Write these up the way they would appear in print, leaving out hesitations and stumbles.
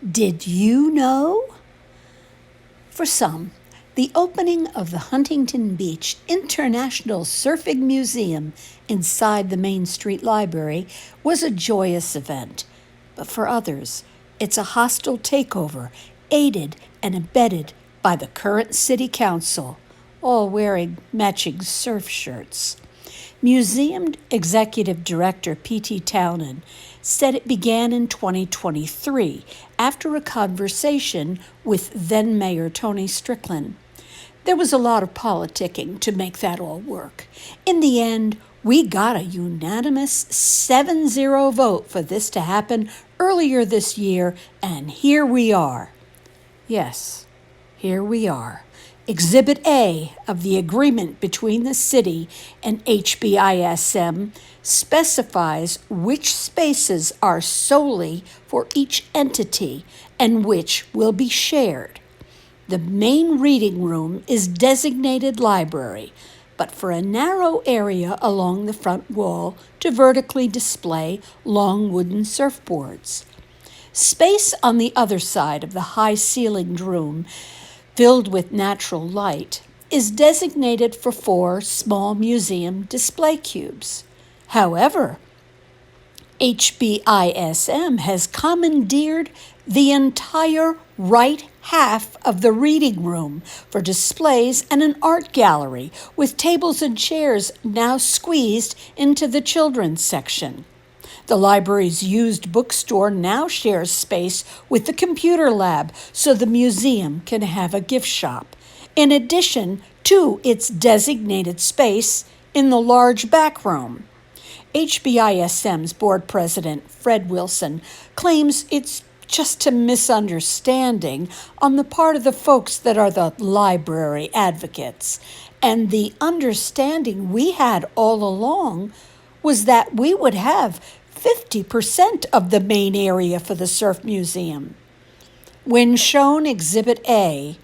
Did you know? For some, the opening of the Huntington Beach International Surfing Museum inside the Main Street Library was a joyous event. But for others, it's a hostile takeover, aided and abetted by the current city council, all wearing matching surf shirts. Museum Executive Director P.T. Townend said it began in 2023 after a conversation with then Mayor Tony Strickland. There was a lot of politicking to make that all work. In the end, we got a unanimous 7-0 vote for this to happen earlier this year, and here we are. Yes, here we are. Exhibit A of the agreement between the city and HBISM specifies which spaces are solely for each entity and which will be shared. The main reading room is designated library, but for a narrow area along the front wall to vertically display long wooden surfboards. Space on the other side of the high-ceilinged room, filled with natural light, is designated for 4 small museum display cubes. However, HBISM has commandeered the entire right half of the reading room for displays and an art gallery, with tables and chairs now squeezed into the children's section. The library's used bookstore now shares space with the computer lab so the museum can have a gift shop, in addition to its designated space in the large backroom. HBISM's board president, Fred Wilson, claims it's just a misunderstanding on the part of the folks that are the library advocates. And the understanding we had all along was that we would have 50% of the main area for the Surf Museum. When shown Exhibit A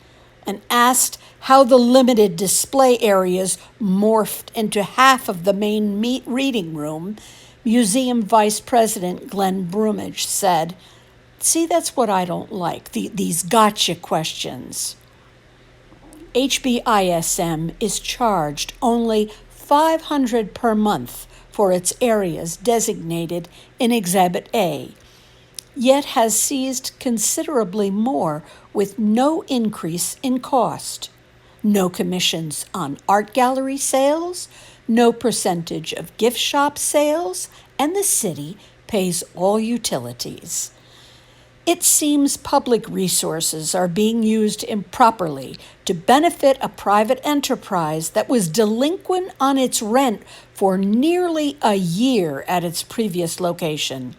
and asked how the limited display areas morphed into half of the main reading room, Museum Vice President Glenn Brumage said, "See, that's what I don't like, these gotcha questions." HBISM is charged only $500 per month for its areas designated in Exhibit A, yet has seized considerably more with no increase in cost. No commissions on art gallery sales, no percentage of gift shop sales, and the city pays all utilities. It seems public resources are being used improperly to benefit a private enterprise that was delinquent on its rent for nearly a year at its previous location.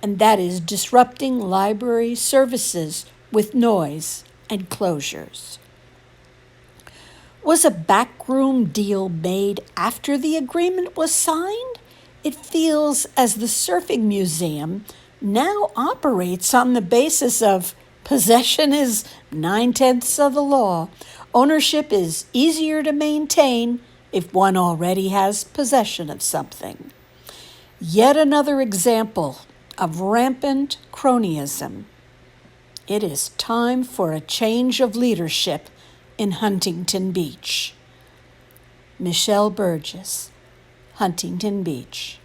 And that is disrupting library services with noise and closures. Was a backroom deal made after the agreement was signed? It feels as the Surfing Museum now operates on the basis of possession is 9/10 of the law. Ownership is easier to maintain if one already has possession of something. Yet another example of rampant cronyism. It is time for a change of leadership in Huntington Beach. Michelle Burgess, Huntington Beach.